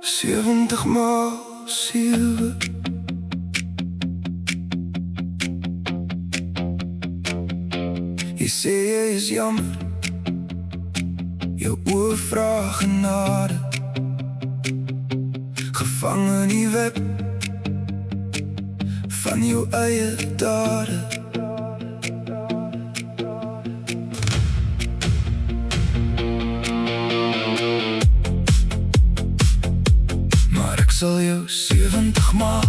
70 maal 7. Jy sê jy is jammer, jou oë vra genade, gevangen in die web van jou eie dade. Maar ek sal jou 70 maal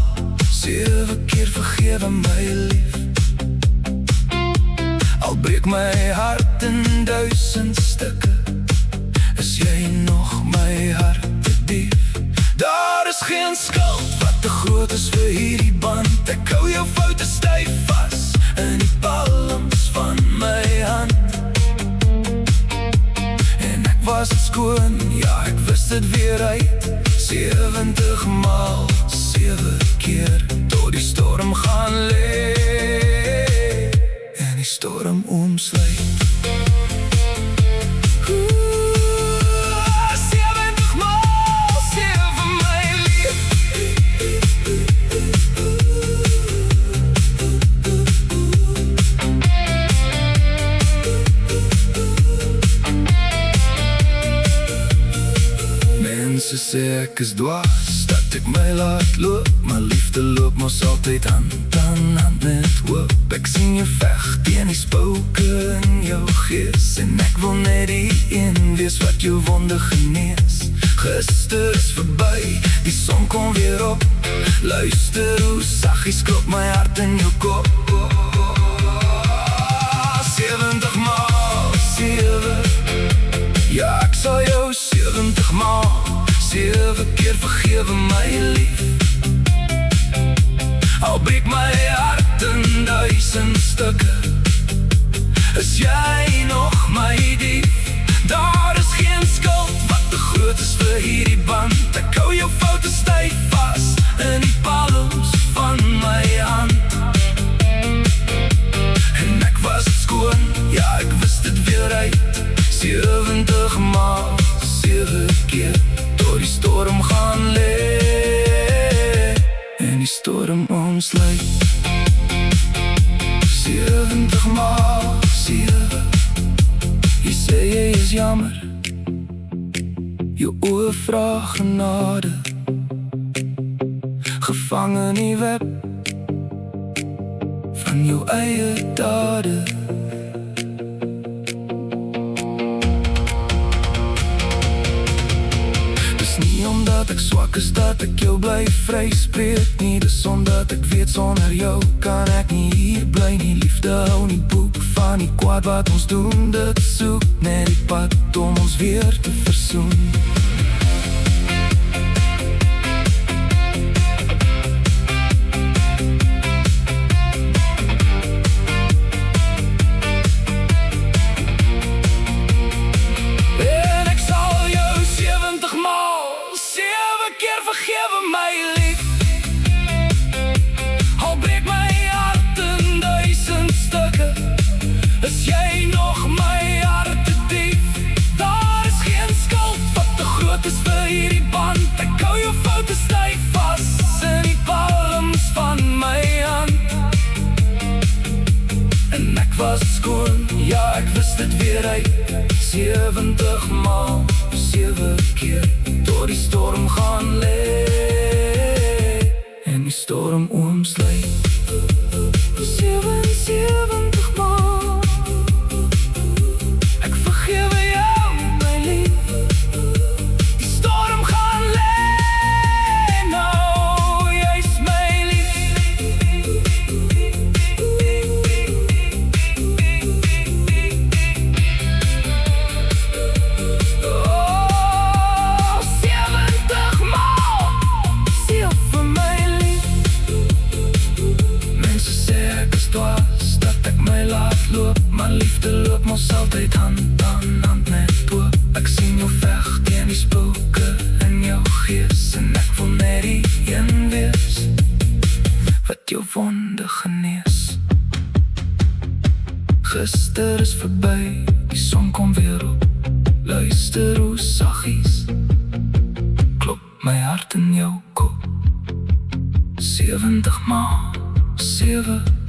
7 keer vergewe, my lief. Al breek my hart in 1000 stukke, is jy nog my hart te dief. Daar is geen skuld wat te groot is vir hierdie band. Ek hou jou foute styf vas in die palms van my hand. En ek was het skoon, ja ek wist het weer uit. 70 maal 7 keer, tot die storm gaan lê en die storm oomsluit. 70 maal 7 my lief. Mense sê ek is dwaas, dat ek my laat loop, maar liefde loop mos altyd hand aan hand met hoop. Ek sien jou veg teen die spouke in jou gees, en ek wil net die een wees wat jou wonde genees. Gister is verby, die son kom weer op. Luister hoe saggies klop my hart in jou kop. 70 maal 7, ja ek sal jou 70 maal 7 keer vergewe, my lief. Al breek my hart in 1000 stukke, is jy nog my dief. Daar is geen skuld wat te groot is vir hierdie band. Ek hou jou foute styf vas in die palms van my hand. En ek was skoon, ja ek wist het weer uit. 70 maal 7 keer, tot die storm gaan lê en die storm oomsluit. 70 maal 7. Jy sê jy is jammer, jou oë vra genade, gevangen in die web van jou eie dade. Nie omdat ek swak is dat ek jou bly vryspreek nie, dis omdat ek weet sonder jou kan ek nie hier bly nie. Liefde hou nie boek van die kwaad wat ons doen, dit soek net die pad om ons weer te versoen. Vergewe my lief. Al breek my hart in 1000 stukke, is jy nog my hart te dief. Daar is geen skuld wat te groot is vir hierdie band. Ek hou jou foute styf vas in die palms van my hand. En ek was skoon, ja ek wist het weer uit. 70 maal 7 keer, tot die storm gaan lê en die storm oomsluit. 77 maal ek vergewe jou, my lief. Die storm gaan lê, nou jy's my liefde loop mos altyd hand aan hand met hoop. Ek sien jou veg teen die spouke in jou gees, en ek wil net die een wees wat jou wonde genees. Gister is verby, die son kom weer op. Luister hoe saggies klop my hart in jou kop. 70 maal 7